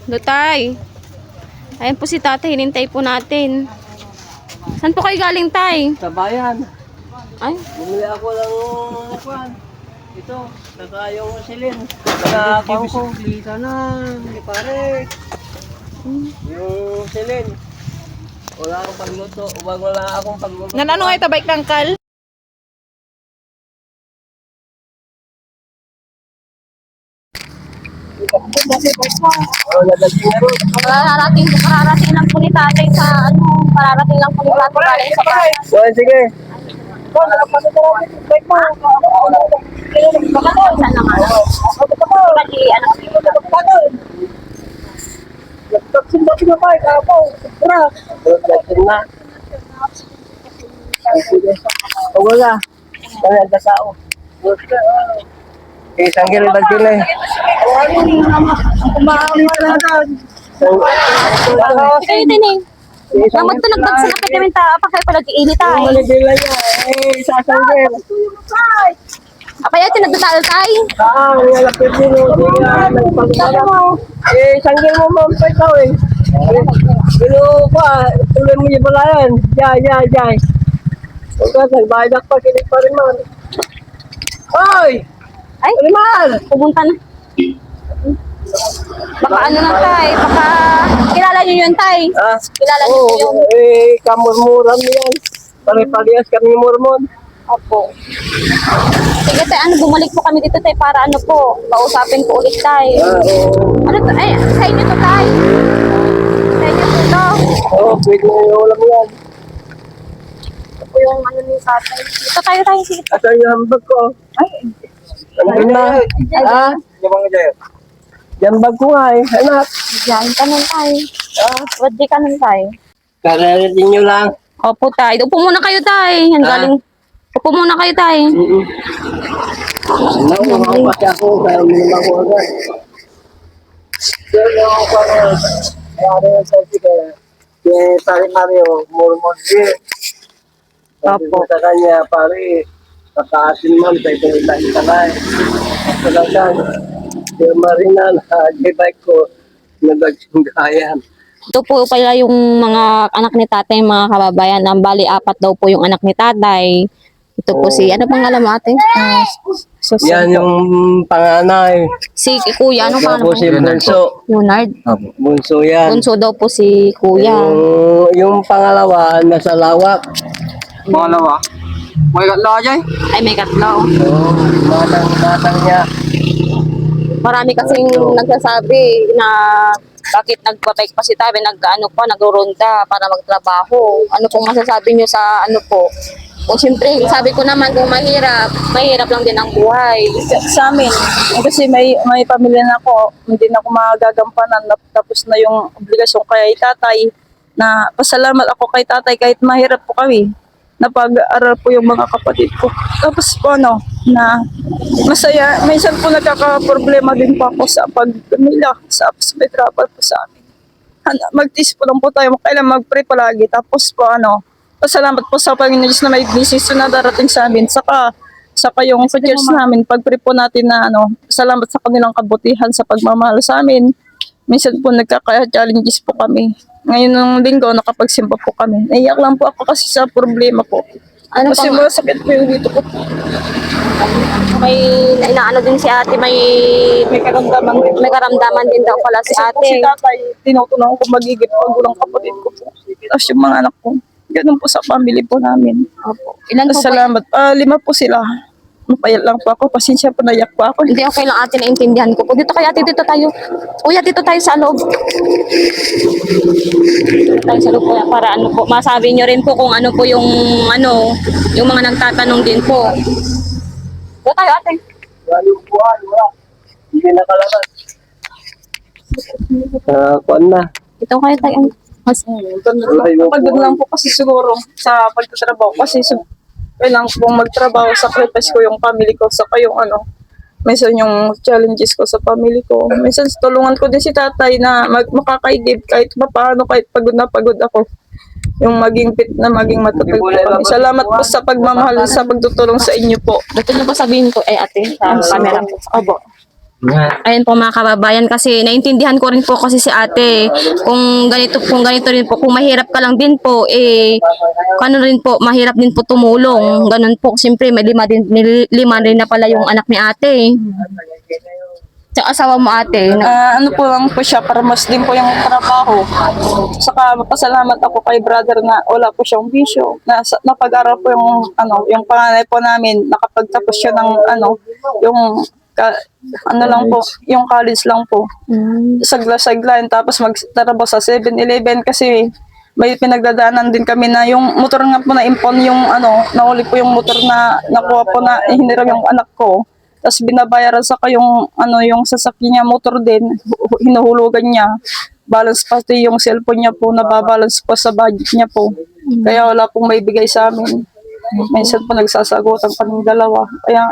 Lutay. Ayan po si tatay, hinintay po natin. Saan po kayo galing, tay? Sa bayan. Ay, Bumili ako ng kwan. Ito, saka yung silin. Saka kangkong. Kita na, hindi pare. Yung silin. Wala akong pagluto. Wala akong pagluto. nanano ay tabay ng kal? Kararating lang po ni tatay sa kararating lang po ni tatay galing sa bahay. Sige. Baka saan lang ano? Bali, Wala. Kaya dasao. Isang gilid ba sila eh? kayo din eh. Naman ito nagbagsa na kami ta, pa kayo pala giinit ay. Manibila niya. Sasanggil. Apay ate nagdadal tayo. Nalapit din o. Sanggil mo ma'am pa ikaw eh. Pero pa, tuloy mo yung balayan. Jay. Huwag ka, nagbayad pa, kinig pa rin man. Hoy! Ay, Animal! pumunta na. Baka ano na tay, baka kilala niyo yun tay. Kilala niyo Oo, yun. kamurmuran yan. Pare-parehas kami mormon. Opo. Sige tay, bumalik po kami dito tay para ano po, pausapin po ulit tay. Oo. Ano to? Ay, sa inyo to tay. Sa inyo po to. Oo, pwede na yung ulam yan. Ito po yung ano ni tatay. Dito tayo tayo. Sige. Asan yung hambag ko? Ay, Ano na? Ha? Jambag ko nga eh. Hanap. diyan ka nun tay. Waddi ka nun tay. Kararating nyo lang. Opo tay. Upo muna kayo tay. Yan galing. Upo muna kayo tay. Ano, pati ako. Kaya minimang ko agad. Pero ako parang kaya rin sa sige. Kaya pare Mario, mormon din. Sabi ko sa kanya, pare, pataasin man, sa itong ilang talay. Talagang, yung marina na bike ko, nagagsungayan. Ito po pala yung mga anak ni tatay, mga kababayan. Ang bali, 4 daw po yung anak ni tatay. Ito po si, ano pangalan mo ate? Yan yung panganay. Si kuya, ano pangalan Tapos mo? si Bunso. Leonard. Bunso yan. Bunso daw po si kuya. Yung pangalawa, nasa lawak. Pangalawa? May katla dyan? Ay, may katlo. Batang niya. Marami kasing nagsasabi na bakit nagpa-bike pa si tabi, nagro-ronda para magtrabaho. Ano pong masasabi niyo sa ano po? Kung siyempre, sabi ko naman kung mahirap lang din ang buhay. Sa amin, kasi may pamilya na ako, hindi na ako magagampanan, tapos na yung obligasyon kay tatay, na pasalamat ako kay tatay kahit mahirap po kami, napag-aral po yung mga kapatid ko. Tapos po na masaya, minsan po nagkaka-problema din po ako sa pag-pamilya, sa may travel po sa amin. Mag-tis po lang po tayo, kailan mag-pray palagi, tapos po pasalamat po sa Panginoon Diyos na may decision na darating sa amin. Saka yung church namin, pag-pray po natin na salamat sa kanilang kabutihan sa pagmamahal sa amin. Minsan po nagkaka-challenges po kami. Ngayon ng linggo, nakapagsimba po kami. Naiyak lang po ako kasi sa problema po. Ano Kasi pang, masakit po yung dito ko. may inaano din si ate, may karamdaman din daw pala si Kasi po si ate. tatay, tinutunan ko magigit pag walang kapatid ko po. Tapos yung mga anak ko, ganun po sa family po namin. Opo. Ilan po ba? Salamat. 5 po sila. Mapayat lang po ako. Pasensya po, nayak po ako. Hindi, okay lang ate, naintindihan ko po. Dito kaya ate, dito tayo. Kuya, dito tayo sa loob. Dito tayo sa loob kuya, para ano po, masabi nyo rin po kung ano po yung mga nagtatanong din po. Dito tayo ate. Yung buwan, wala. Hindi nakalaman. Kuan na. Dito kayo tayo. Pagod lang po kasi siguro sa pagtatrabaho. Kasi kailangan pong magtrabaho, sacrifice ko yung family ko. Saka yung minsan yung challenges ko sa family ko. Minsan tulungan ko din si tatay na makakaigib kahit paano, kahit pagod na pagod ako. Yung maging fit na maging matutag po kami. Salamat po sa pagmamahal, sa pagtutulong sa inyo po. Gusto nyo ba sabihin ko, ate, sa camera po? Opo. Ayun po mga kababayan, kasi naintindihan ko rin po kasi si ate, kung ganito rin po, kung mahirap ka lang din po, ano rin po, mahirap din po tumulong, ganun po, siyempre may lima rin na pala yung anak ni ate. Sa asawa mo ate, Ano po lang po siya, para mas din po yung trabaho. Saka mapasalamat ako kay brother na wala po siyang bisyo. Napag-aral po yung panganay po namin, nakapagtapos siya ng yung ano lang po, yung college lang po. Sagla-sagla, tapos magtrabaho sa 7-Eleven kasi may pinagdadaanan din kami na yung motor nga po na impon yung nahuli po yung motor na nakuha po na hiniram yung anak ko. Tapos binabayaran sa yung yung sasakyan niya, motor din, hinuhulugan niya. Balance pati yung cellphone niya po, nababalance po sa budget niya po. Kaya wala pong may bigay sa amin. Minsan po nagsasagutan kaming dalawa. Kaya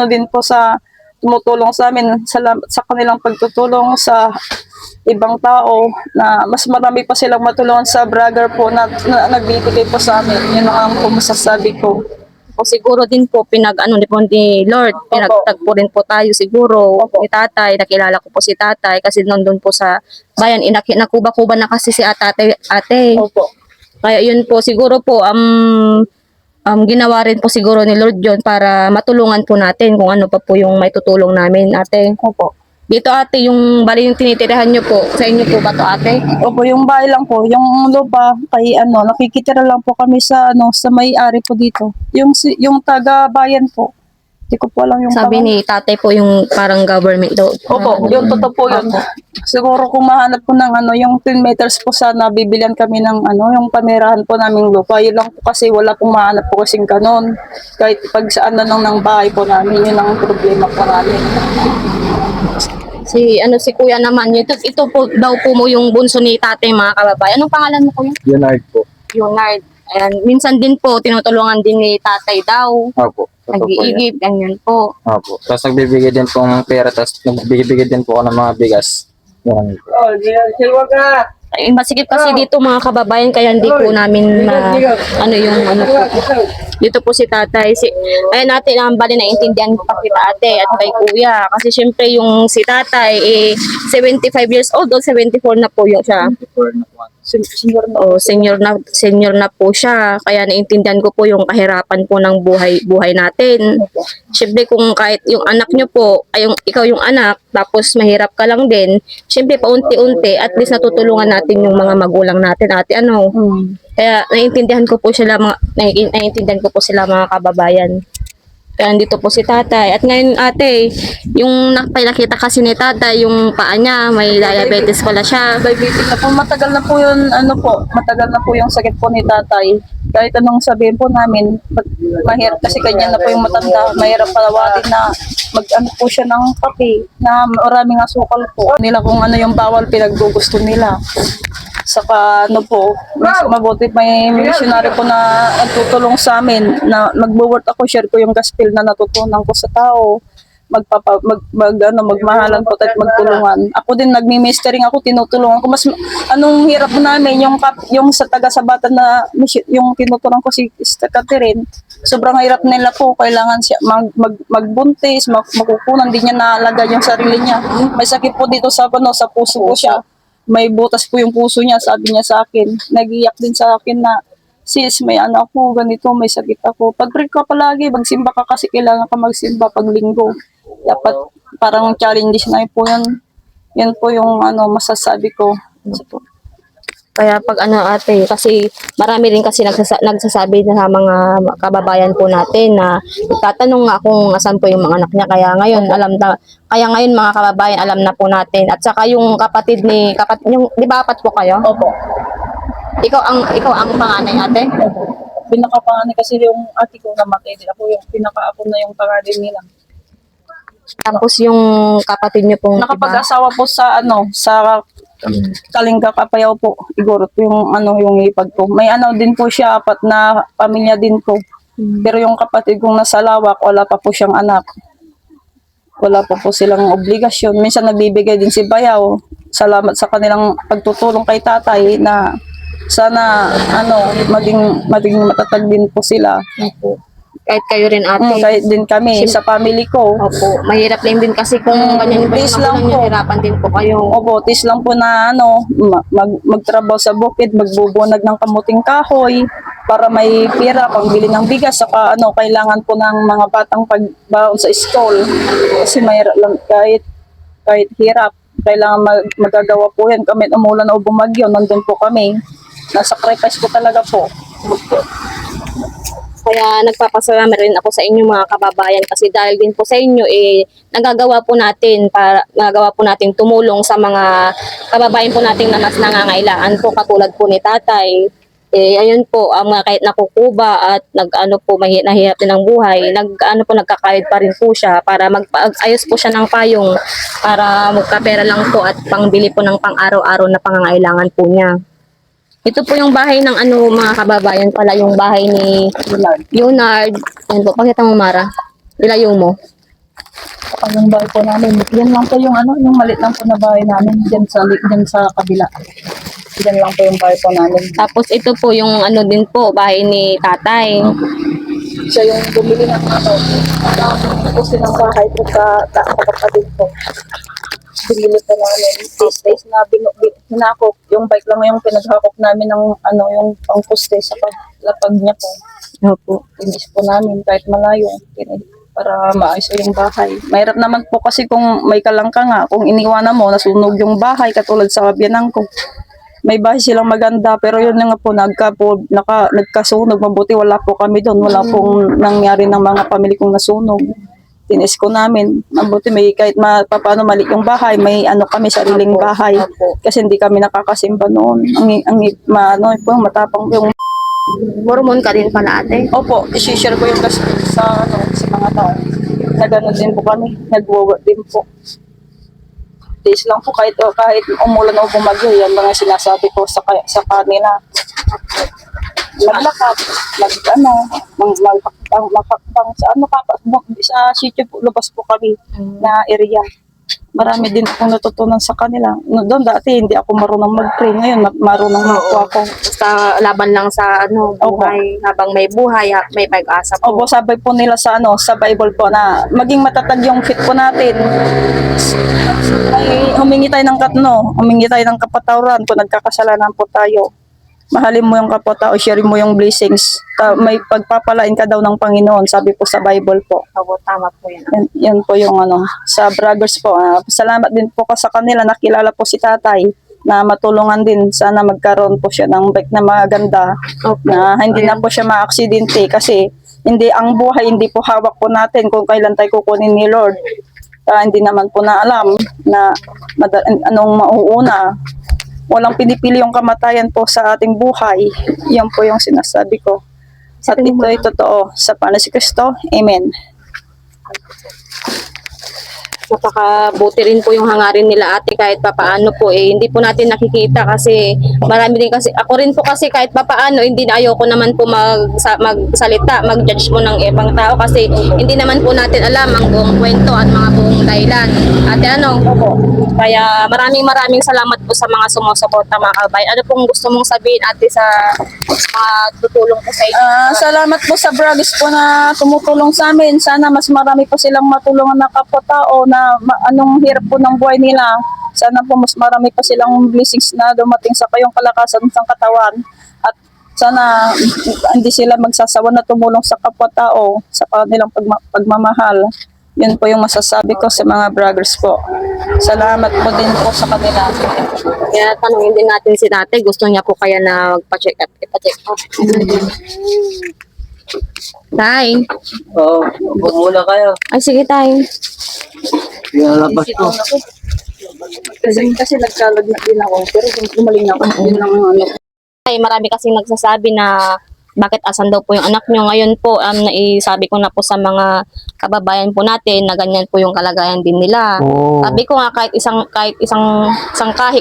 din po sa tumutulong sa amin, salamat sa kanilang pagtutulong sa ibang tao na mas marami pa silang matulungan sa brother po na nagbibigay po sa amin. Yun ang masasabi ko. o siguro din po ni Lord, pinagtagpo rin po tayo siguro ni tatay, nakilala ko po si tatay kasi nandun po sa bayan, nakuba-kuba na kasi si ate. Opo. Kaya yun po, siguro po, ginawa rin po siguro ni Lord yun para matulungan po natin kung ano pa po yung may tutulong namin, ate. Opo. Dito ate, yung bali yung tinitirahan nyo po, sa inyo po ba to ate? Opo, yung bahay lang po, yung lupa kay nakikitira lang po kami sa sa may-ari po dito. Yung taga-bayan po. Hindi ko po alam yung Sabi ni tatay po yung parang government daw. Opo, yung totoo po yun. Siguro kung mahanap po ng yung 10 meters po sana, bibilian kami ng yung panirahan po naming lupa. Yun lang po kasi wala pong mahanap po kasing kanon. Kahit pag saan na lang ng bahay po namin, yun ang problema po namin. Si kuya naman, ito po daw po mo yung bunso ni tatay mga kababayan. Anong pangalan mo kuya? Leonard po. Leonard. Ayan, minsan din po, tinutulungan din ni tatay daw. Opo. Totoo po yan. Nag-iigib, ganyan po. Opo. Tapos nagbibigay din po ng pera, tapos nagbibigay din po ako ng mga bigas. Yan po. Oh, silwa ka! Ay, masigit kasi dito mga kababayan, kaya hindi po namin po. Dito po si tatay. Ayun natin, ang bali na intindihan ko pa kita ate at kay kuya. Kasi syempre yung si tatay, 75 years old o 74 na po yung siya. Senior na po siya. Kaya naintindihan ko po yung kahirapan po ng buhay natin. Syempre kung kahit yung anak nyo po, ikaw yung anak, tapos mahirap ka lang din, syempre paunti-unti, at least natutulungan natin yung mga magulang natin, ate, Kaya naiintindihan ko po sila mga kababayan. Kaya dito po si tatay. At ngayon ate, yung nakita kasi ni tatay, yung paa niya, may diabetes pala siya. Diabetes na po, matagal na po yun, matagal na po yung sakit po ni tatay. Kahit anong sabihin po namin, mahirap kasi kanya na po yung matanda, mahirap palawatin na po siya ng kape, na maraming asukal po. Nila kung yung bawal pinaggugusto nila. Saka mas mabuti may missionary po na nagtutulong sa amin na magwo-work ako, share ko yung gospel na natutunan ko sa tao. Magmahalan po at magtulungan. Ako din nagmi-ministering ako, tinutulungan ko. Mas anong hirap namin yung sa taga-Sabatan na yung tinutulungan ko si Sister Catherine. Sobrang hirap nila po, kailangan siya magbuntis, makukunan, din niya naalagay yung sarili niya. May sakit po dito sa puso ko siya. May butas po yung puso niya, sabi niya sa akin. Nag-iyak din sa akin na, sis, may anak ko, ganito, may sakit ako. Pag-pray ka palagi, magsimba ka kasi kailangan ka magsimba pag linggo. Dapat parang challenge na po yun. Yan po yung masasabi ko. Kaya pag ate, kasi marami rin kasi nagsasabi na sa mga kababayan po natin na tatanong nga kung asan po yung mga anak niya. Kaya ngayon mga kababayan, alam na po natin. At saka yung kapatid yung, di ba apat po kayo? Opo. Ikaw ang panganay ate? Pinakapanganay kasi yung ate ko namatay din. Ako yung pinaka-apo na yung panganay nila. Tapos yung kapatid niyo pong Nakapag-asawa po sa Kalinga Kapayaw po. Igorot yung yung ipag ko. May din po siya, 4 na pamilya din po. Pero yung kapatid kong nasa Lawak, wala pa po siyang anak. Wala pa po silang obligasyon. Minsan nagbibigay din si Bayaw. Salamat sa kanilang pagtutulong kay tatay na sana maging matatag din po sila. Kahit kayo rin ate. Kahit din kami sa family ko. Opo, mahirap din kasi kung ganyan po Tiis yung lang magulang niyo, po. hirapan din po kayo. Opo, tis lang po na magtrabaho sa bukid, magbubunag ng kamuting kahoy para may pira pangbili ng bigas, saka kailangan po ng mga batang pagbaon sa school. Kasi mahirap lang kahit hirap, kailangan magagawa po yan. Kami umulan o bumagyo, nandun po kami. Nasacrifice ko talaga po. Kaya nagpapasalamat rin ako sa inyo mga kababayan kasi dahil din po sa inyo nagagawa po natin tumulong sa mga kababayan po natin na mas nangangailangan po katulad po ni tatay. Ayun po, ang mga kahit nakukuba at nahihirap din ng buhay, nagkakayod pa rin po siya para magpaayos po siya ng payong para magkapera lang po at pangbili po ng pang-araw-araw na pangangailangan po niya. Ito po yung bahay ng mga kababayan pala, yung bahay ni Leonard. Yan po, pakita mo Mara. Ilayo mo. Yung bahay po namin, yan lang po yung yung maliit lang po na bahay namin, dyan sa kabila. Yan lang po yung bahay po namin. Tapos ito po yung din po, bahay ni tatay. Siya yung bumili ng tapos ng bahay po sa kapatid ko. Binili po namin. Space na hinakop. Yung bike lang yung pinaghakop namin ng yung pangkuste sa paglapag niya po. Opo. Tinis po namin kahit malayo. Para maayos yung bahay. Mahirap naman po kasi kung may kalangka nga, kung iniwanan mo, nasunog yung bahay katulad sa biyanan ko. May bahay silang maganda pero yun nga po nagkasunog, mabuti wala po kami doon, wala pong nangyari ng mga pamilya kong nasunog. Tinis ko namin, mabuti may kahit paano mali yung bahay, may kami sariling bahay kasi hindi kami nakakasimba noon. Matapang yung Mormon ka din pala ate. Opo, i-share ko yung sa mga tao. Nagano din po kami, nagwo-work din po. Days lang po kahit umulan o bumagyo, yan mga sinasabi ko sa kanila. Maglakad, magpakpang sa sitio po, labas po kami na area. Marami din akong natutunan sa kanila. Doon dati hindi ako marunong mag-pray, ngayon marunong na po ako. Basta laban lang sa buhay, habang may buhay, may pag-asa po. Opo, sabay po nila sa Bible po na maging matatag yung faith po natin. Ay, humingi tayo ng kapatawaran kung nagkakasalanan po tayo. Mahalin mo yung kapwa-tao, share mo yung blessings. May pagpapalain ka daw ng Panginoon, sabi po sa Bible po. Opo, tama po yan. Yan po yung sa braggers po. Salamat din po sa kanila, nakilala po si tatay na matulungan din. Sana magkaroon po siya ng bike na maganda. Na hindi na po siya ma-aksidente kasi ang buhay hindi po hawak po natin kung kailan tayo kukunin ni Lord. Hindi naman po na alam na anong mauuna. Walang pinipili yung kamatayan po sa ating buhay. Yan po yung sinasabi ko. At ito ay totoo sa pangalan si Kristo. Amen. Napakabuti rin po yung hangarin nila ate kahit papaano po hindi po natin nakikita kasi marami din kasi ako rin po kasi kahit papaano hindi na ayoko naman po magsalita, mag-judge mo ng ibang tao kasi hindi naman po natin alam ang buong kwento at mga buong dahilan. Ate kaya maraming salamat po sa mga sumusuporta mga kabayan. Ano pong gusto mong sabihin ate sa mga tutulong po sa inyo? Salamat po sa Braggers po na tumutulong sa amin. Sana mas marami po silang matulungan na kapwa-tao na anong hirap po ng buhay nila. Sana po mas marami pa silang blessings na dumating sa kayong kalakasan ng katawan. At sana hindi sila magsasawa na tumulong sa kapwa-tao sa kanilang pagmamahal. Yun po yung masasabi ko sa mga Braggers po. Salamat po din po sa kanila. Kaya tanungin din natin si tatay, gusto niya po kaya na magpa-check up. Tay. Oo, muna kayo. Ay sige tay. Lalabas ko. Kasi nagkalag na din ako. Pero gumaling na ako. Yun lang Ay, marami kasing nagsasabi na bakit asan daw po yung anak nyo. Ngayon po, naisabi ko na po sa mga kababayan po natin na ganyan po yung kalagayan din nila. Oo. Sabi ko nga kahit isang kahit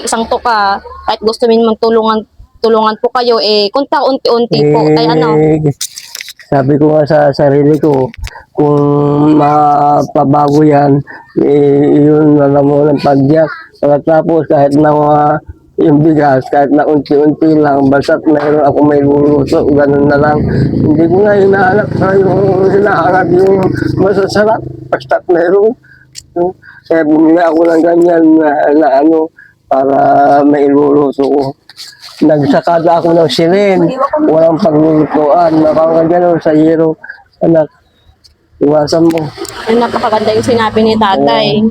isang tuka, kahit gusto min tulungan po kayo kunta unti-unti po. Kaya Sabi ko nga sa sarili ko, kung mapabago yan, yun na lang mo ng pagdiyak. Pagkatapos kahit na mga yung bigas, kahit na unti-unti lang, basta't mayroon ako may luluto, ganun na lang. Hindi ko nga hinahanap yung masasarap, basta't mayroon. Kaya bumili ako ng ganyan na ano, para may luluto ko. Nagsakada ako ng silin, walang paglulutuan, nakakagano'n sa hero. Anak, iwasan mo. Ay, napakaganda yung sinabi ni tatay.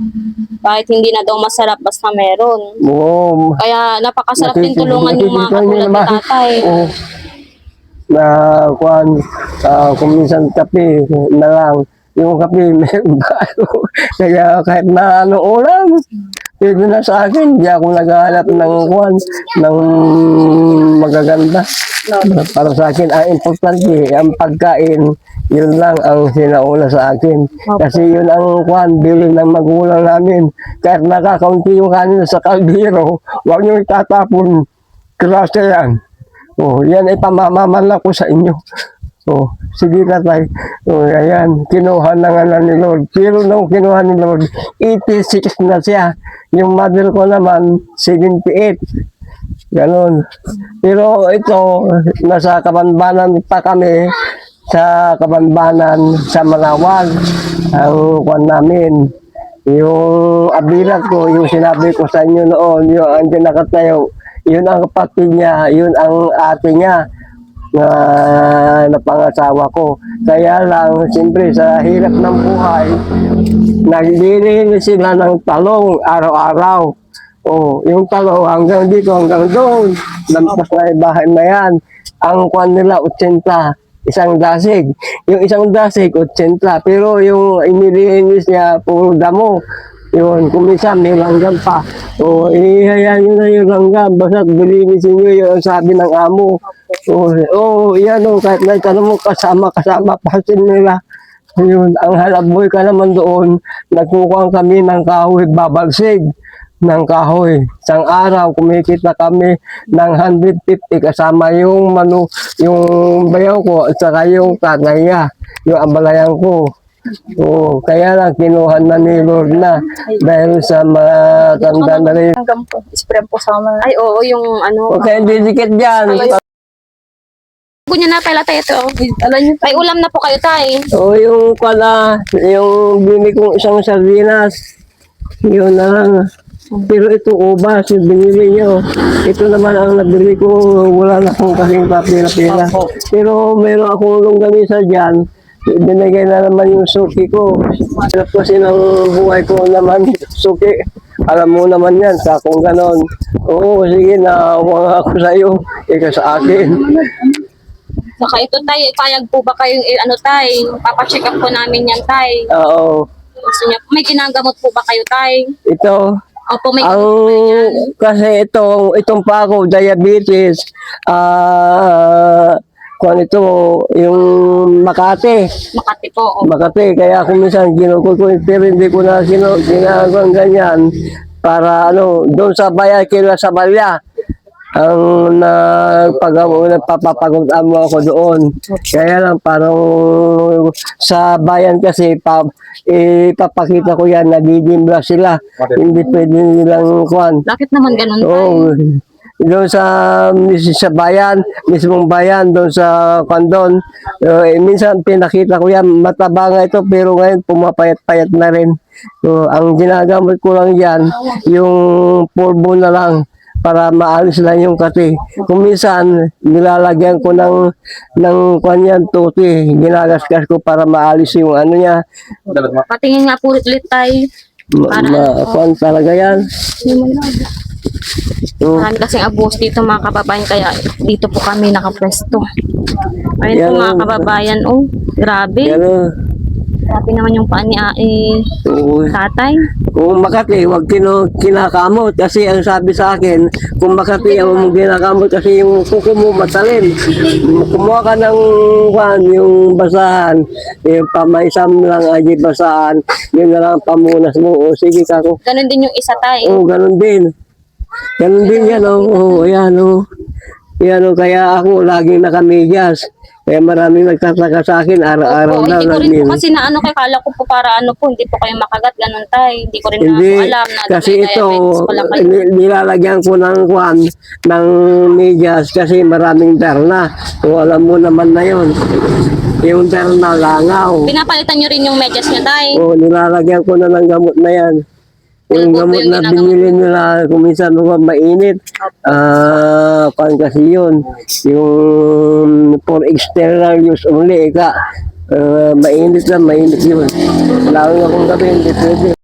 Kahit hindi na daw masarap, basta meron. Oo. Kaya napakasarap din tulungan yung mga katulad ni tatay. Oo. Na, kung minsan kape na lang, yung kape may bago. Kaya kahit na ano ulam, pwede na sa akin, hindi ako naghahanap ng magaganda. Para sa akin, ang importante, ang pagkain, yun lang ang sinauna sa akin. Kasi yun ang bilin ng magulang namin. Kahit nakakaunti yung kanin sa kaldero, huwag nyo itatapon. Krasa yan. Oh, yan ay pamamaman ko sa inyo. Oh, sige tatay. Oh, ayan, kinuha na nga ni Lord. Pero nung kinuha ni Lord, 86 na siya. Yung mother ko naman, 78. Ganon. Pero ito, nasa Kabanbanan pa kami, sa Kabanbanan, sa Malawag, ang kwan namin. Yung abirat ko, yung sinabi ko sa inyo noon, yung andyan nakatayo, yun ang kapatid niya, yun ang ate niya na pangasawa ko. Kaya lang, siyempre, sa hirap ng buhay, naglilinis sila ng talong araw-araw. Oh, yung talong hanggang dito, hanggang doon. Lampas na yung bahay na yan. Ang kwan nila, 80. Isang dasig. Yung isang dasig, 80. Pero yung inilinis niya, puro damo. Yun, kung minsan may langgam pa. O, ihayaan nyo na yung langgam. Basta bilinisin nyo yung sabi ng amo. O, yan o, kahit na itanong mo kasama, pasin nila. Yun, ang halaboy ka naman doon, nagkukuha kami ng kahoy, babalsig ng kahoy. Isang araw, kumikita kami ng 150 kasama yung yung bayaw ko at saka yung tatay niya, yung ambalayan ko. Oo, kaya lang kinuha na ni Lord na dahil sa matanda na rin. Hanggang po, spray po sa mga. Ay, oo, yung ano. Huwag kayong didikit dyan. Ganyan na pala tayo ito. Alam niyo, ay ulam na po kayo tay. O yung pala, yung bini kong isang sardinas, yun na lang. Pero ito ubas, yung binili nyo. Ito naman ang nabili ko, wala na akong kasing papila-pila. Pero meron akong longganisa dyan. Binigay na naman yung suki ko. Hirap kasi ng buhay ko naman, suki. Alam mo naman yan, sa kung ganon. Oo, sige na, huwag ako sa iyo, ikaw sa akin. Saka ito tay, payag po ba kayong ano tay? Papacheck up po namin yan tay. Oo, Gusto niya, may ginagamot po ba kayo tay? ito. Opo, may Ang, gamot po yan. kasi itong pa ako, diabetes, kung ito, yung Makati. Makati po. Opo. Makati, kaya kung minsan ginugol ko, pero hindi ko na ginagawa ganyan para ano, doon sa bayan kila sa Balya, ang nagpapagod mo ako doon. Kaya lang parang sa bayan kasi ipapakita ko yan, nagdidimbla sila. Hindi pwede nilang kuhan. Bakit naman ganun tay? Oo. Doon sa bayan, mismong bayan, doon sa kandon. Minsan pinakita ko yan, mataba nga ito, pero ngayon pumapayat-payat na rin. So, ang ginagamit ko lang yan, yung pulbo na lang para maalis lang yung kati. Kung minsan, nilalagyan ko ng kanyan tuti, ginagasgas ko para maalis yung ano niya. Patingin nga po ulit tay. Kuhan talaga yan. Marami kasing abuse dito mga kababayan, kaya dito po kami nakapwesto. Ayun po Yan, mga kababayan, oh, grabe. Pero, Grabe naman yung paa ni tatay. kung Makati, huwag kinakamot kasi ang sabi sa akin, kung Makati, huwag mong kinakamot kasi yung kuko mo matalim. Kumuha ka ng yung basahan, yung pamaisam lang ay basahan, yun na lang ang pamunas mo. O sige kako. Ganun din yung isa tay. Oo, ganun din. Ganun din yan, oo. Yan, oo. Yan, oo. Kaya ako laging nakamidyas. Kaya maraming nagtataka sa akin, araw-araw Opo, daw. hindi ko rin po nagmimik. kasi na ano kay kala ko po para ano po, hindi po kayo makagat, ganun tay. Hindi ko rin na Hindi, po alam na kasi may ito, diabetes pala kayo. nilalagyan ko ng kwan, ng medyas kasi maraming darna. So alam mo naman na yun. Yung darna langaw. Pinapalitan nyo rin yung medyas nyo tay. O nilalagyan ko na ng gamot na yan. Yung Ano po gamot yung na ginagamot binili nila, kung minsan mainit. Kwan kasi yun. Yung for external use only, mainit yun. Lalo na kung gabi, hindi pwede.